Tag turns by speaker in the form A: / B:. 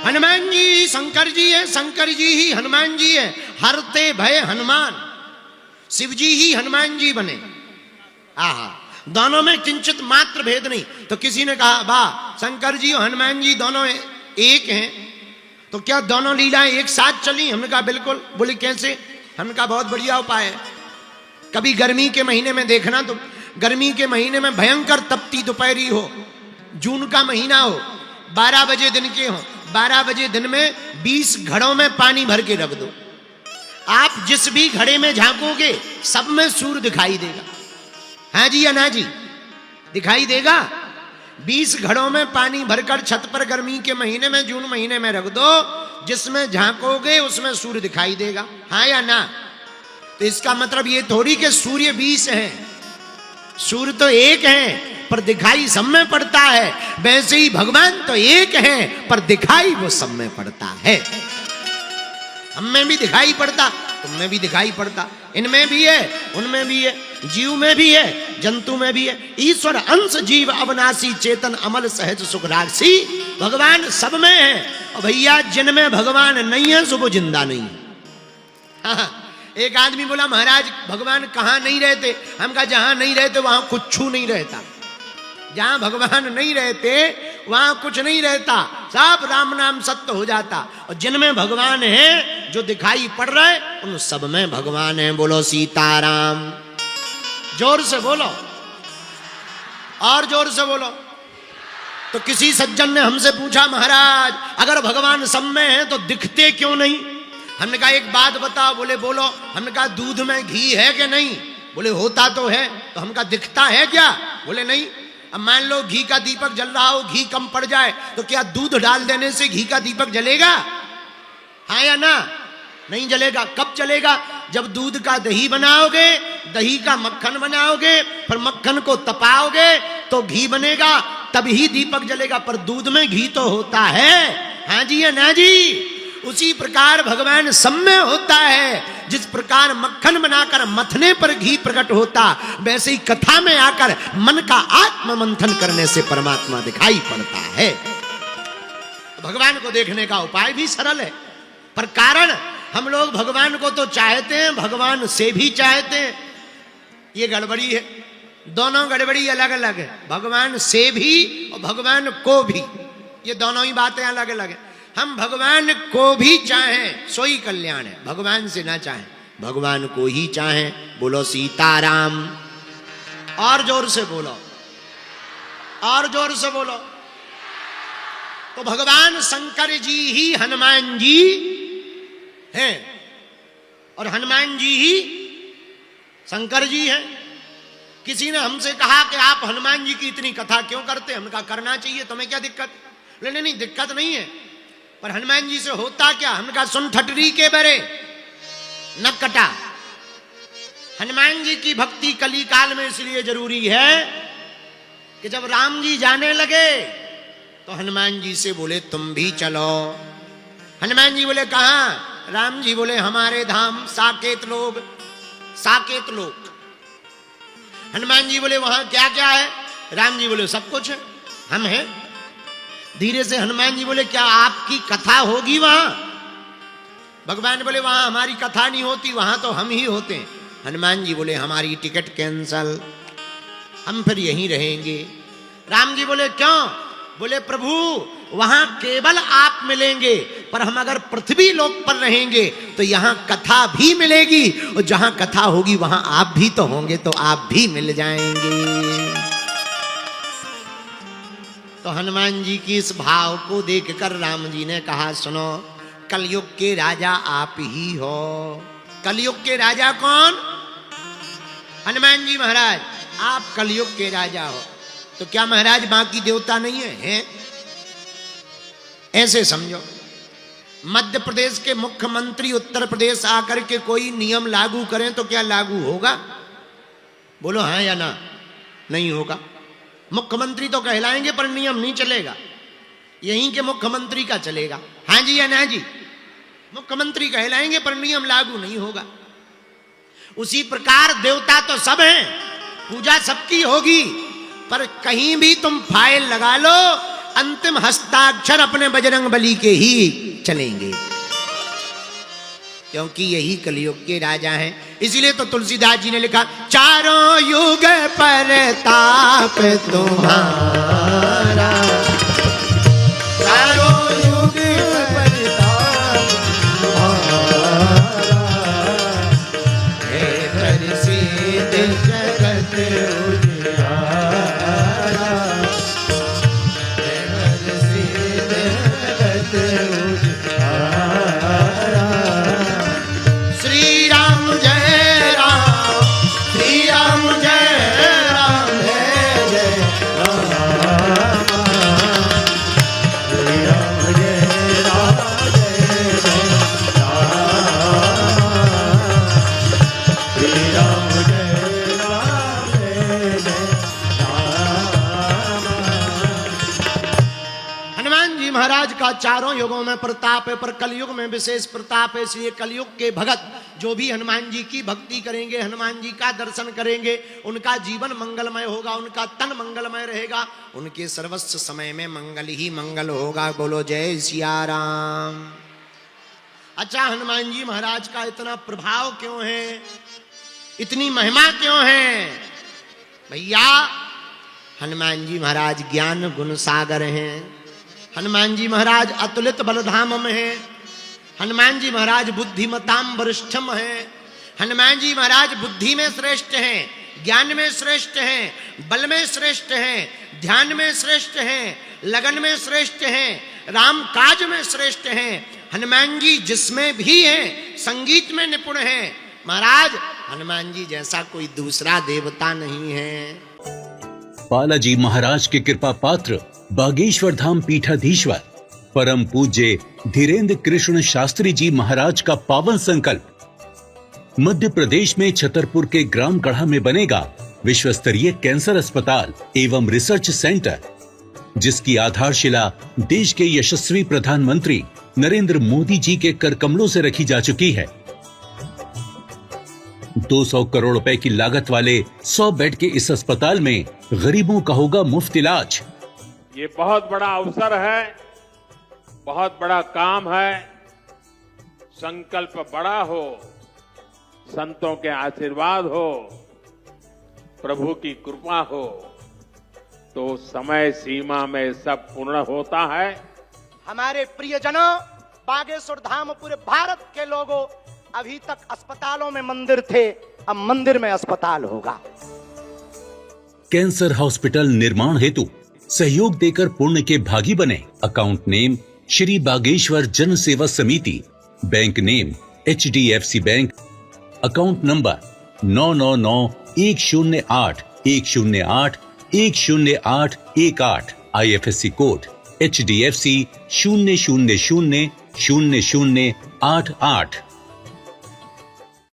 A: हनुमान जी शंकर जी है, शंकर जी ही हनुमान जी है। हरते भय हनुमान, शिव जी ही हनुमान जी बने। आहा, दोनों में किंचित मात्र भेद नहीं। तो किसी ने कहा वाह, शंकर जी और हनुमान जी दोनों एक हैं, तो क्या दोनों लीलाएं एक साथ चली? हमने कहा बिल्कुल। बोले कैसे? हमने कहा बहुत बढ़िया उपाय है। कभी गर्मी के महीने में देखना, तो गर्मी के महीने में भयंकर तपती दोपहरी हो, जून का महीना हो, 12 बजे दिन के हो, 12 बजे दिन में 20 घड़ों में पानी भर के रख दो। आप जिस भी घड़े में झांकोगे सब में सूर्य दिखाई देगा। हाँ जी या ना जी? दिखाई देगा। 20 घड़ों में पानी भरकर छत पर गर्मी के महीने में, जून महीने में रख दो, जिसमें झांकोगे उसमें सूर्य दिखाई देगा। हाँ या ना? तो इसका मतलब ये थोड़ी कि सूर्य 20 है, सूर्य तो एक है पर दिखाई सब में पड़ता है। वैसे ही भगवान तो एक है पर दिखाई वो सब में पड़ता है। हम में भी दिखाई पड़ता, तुम में भी दिखाई पड़ता, इनमें भी है, उनमें भी है, जीव में भी है, जंतु में भी है। ईश्वर अंश जीव अविनाशी चेतन अमल सहज सुख राक्षी। भगवान सब में है। और भैया जिनमें भगवान नहीं है सो वो जिंदा नहीं है। हाँ, एक आदमी बोला महाराज भगवान कहाँ नहीं रहते? हम कहा जहां नहीं रहते वहां कुछ नहीं रहता। जहां भगवान नहीं रहते वहां कुछ नहीं रहता, सब राम नाम सत्य हो जाता। और जिनमें भगवान है, जो दिखाई पड़ रहा है, उन सब में भगवान है। बोलो सीताराम। जोर से बोलो, और जोर से बोलो। तो किसी सज्जन ने हमसे पूछा महाराज अगर भगवान सब में है तो दिखते क्यों नहीं? हमने कहा एक बात बताओ। बोले बोलो। हमने कहा दूध में घी है कि नहीं? बोले होता तो है। तो हम कहा दिखता है क्या? बोले नहीं। अब मान लो घी का दीपक जल रहा हो, घी कम पड़ जाए, तो क्या दूध डाल देने से घी का दीपक जलेगा? हाँ या ना? नहीं जलेगा। कब जलेगा? जब दूध का दही बनाओगे, दही का मक्खन बनाओगे, फिर मक्खन को तपाओगे तो घी बनेगा, तभी दीपक जलेगा। पर दूध में घी तो होता है। हाँ जी या ना जी? उसी प्रकार भगवान सब में होता है। जिस प्रकार मक्खन बनाकर मथने पर घी प्रकट होता, वैसे ही कथा में आकर मन का आत्म मंथन करने से परमात्मा दिखाई पड़ता है। भगवान को देखने का उपाय भी सरल है, पर कारण हम लोग भगवान को तो चाहते हैं, भगवान से भी चाहते हैं। ये गड़बड़ी है। दोनों गड़बड़ी अलग अलग है। भगवान से भी और भगवान को भी, ये दोनों ही बातें अलग अलग है। हम भगवान को भी चाहें सो ही कल्याण है। भगवान से ना चाहें, भगवान को ही चाहें। बोलो सीताराम। और जोर से बोलो, और जोर से बोलो। तो भगवान शंकर जी ही हनुमान जी हैं, और हनुमान जी ही शंकर जी हैं। किसी ने हमसे कहा कि आप हनुमान जी की इतनी कथा क्यों करते? हमने कहा करना चाहिए, तुम्हें क्या दिक्कत? नहीं नहीं दिक्कत नहीं है, पर हनुमान जी से होता क्या? हमने कहा सुन ठटरी के बरे न कटा। हनुमान जी की भक्ति कली काल में इसलिए जरूरी है कि जब राम जी जाने लगे तो हनुमान जी से बोले तुम भी चलो। हनुमान जी बोले कहां? राम जी बोले हमारे धाम साकेत लोग, साकेत लोग। हनुमान जी बोले वहां क्या क्या है? राम जी बोले सब कुछ है, हम हैं। धीरे से हनुमान जी बोले क्या आपकी कथा होगी वहां? भगवान बोले वहां हमारी कथा नहीं होती, वहां तो हम ही होते हैं। हनुमान जी बोले हमारी टिकट कैंसल, हम फिर यहीं रहेंगे। राम जी बोले क्यों? बोले प्रभु वहां केवल आप मिलेंगे, पर हम अगर पृथ्वी लोक पर रहेंगे तो यहां कथा भी मिलेगी, और जहां कथा होगी वहां आप भी तो होंगे, तो आप भी मिल जाएंगे। तो हनुमान जी की इस भाव को देखकर राम जी ने कहा सुनो, कलयुग के राजा आप ही हो। कलयुग के राजा कौन? हनुमान जी महाराज, आप कलयुग के राजा हो। तो क्या महाराज बाकी देवता नहीं है? हैं? ऐसे समझो, मध्य प्रदेश के मुख्यमंत्री उत्तर प्रदेश आकर के कोई नियम लागू करें तो क्या लागू होगा? बोलो हाँ या ना? नहीं होगा। मुख्यमंत्री तो कहलाएंगे पर नियम नहीं चलेगा, यहीं के मुख्यमंत्री का चलेगा। हाँ जी या ना जी? मुख्यमंत्री कहलाएंगे पर नियम लागू नहीं होगा। उसी प्रकार देवता तो सब हैं, पूजा सबकी होगी, पर कहीं भी तुम फाइल लगा लो, अंतिम हस्ताक्षर अपने बजरंग बली के ही चलेंगे, क्योंकि यही कलयुग के राजा हैं। इसीलिए तो तुलसीदास जी ने लिखा, चारों युग पर ताप तुम्हारा, चारों युग पर ताप तुम्हारा, हे प्रसिद्ध जगत उजियारा, हे प्रसिद्ध जगत उजियारा। श्री राम जय राम, श्री राम जय राम, जय जय राम, श्री राम जय राम, जय जय राम, श्री राम जय राम, जय जय राम। हनुमान जी महाराज का चारों युगों में प्रताप है, पर कलयुग में विशेष प्रताप है। इसलिए कलयुग के भगत जो भी हनुमान जी की भक्ति करेंगे, हनुमान जी का दर्शन करेंगे, उनका जीवन मंगलमय होगा, उनका तन मंगलमय रहेगा, उनके सर्वस्व समय में मंगल ही मंगल होगा। बोलो जय सिया राम। अच्छा, हनुमान जी महाराज का इतना प्रभाव क्यों है, इतनी महिमा क्यों है? भैया, हनुमान जी महाराज ज्ञान गुण सागर हैं। हनुमान जी महाराज अतुलित बलधाम में हैं। हनुमान जी महाराज बुद्धिमताम वरिष्ठम हैं। हनुमान जी महाराज बुद्धि में श्रेष्ठ हैं, ज्ञान में श्रेष्ठ हैं, बल में श्रेष्ठ हैं, ध्यान में श्रेष्ठ हैं, लगन में श्रेष्ठ हैं, राम काज में श्रेष्ठ हैं। हनुमान जी जिसमें भी हैं, संगीत में निपुण हैं। महाराज, हनुमान जी जैसा कोई दूसरा देवता नहीं है।
B: बालाजी महाराज के कृपा पात्र बागेश्वर धाम पीठाधीश्वर परम पूज्य धीरेन्द्र कृष्ण शास्त्री जी महाराज का पावन संकल्प, मध्य प्रदेश में छतरपुर के ग्राम गढ़ा में बनेगा विश्व स्तरीय कैंसर अस्पताल एवं रिसर्च सेंटर, जिसकी आधारशिला देश के यशस्वी प्रधानमंत्री नरेंद्र मोदी जी के कर कमलों से रखी जा चुकी है। 200 करोड़ रुपए की लागत वाले 100 बेड के इस अस्पताल में गरीबों का होगा मुफ्त इलाज।
C: ये बहुत बड़ा अवसर है, बहुत बड़ा काम है। संकल्प बड़ा हो, संतों के आशीर्वाद हो, प्रभु की कृपा हो, तो समय सीमा में सब पूर्ण होता है।
D: हमारे प्रियजनों, बागेश्वर धाम पूरे भारत के लोगों, अभी तक अस्पतालों में मंदिर थे, अब मंदिर में अस्पताल होगा।
B: कैंसर हॉस्पिटल निर्माण हेतु सहयोग देकर पुण्य के भागी बने। अकाउंट नेम श्री बागेश्वर जन सेवा समिति, bank name HDFC bank, account number 999810810818, IFSC code HDFC 0000088।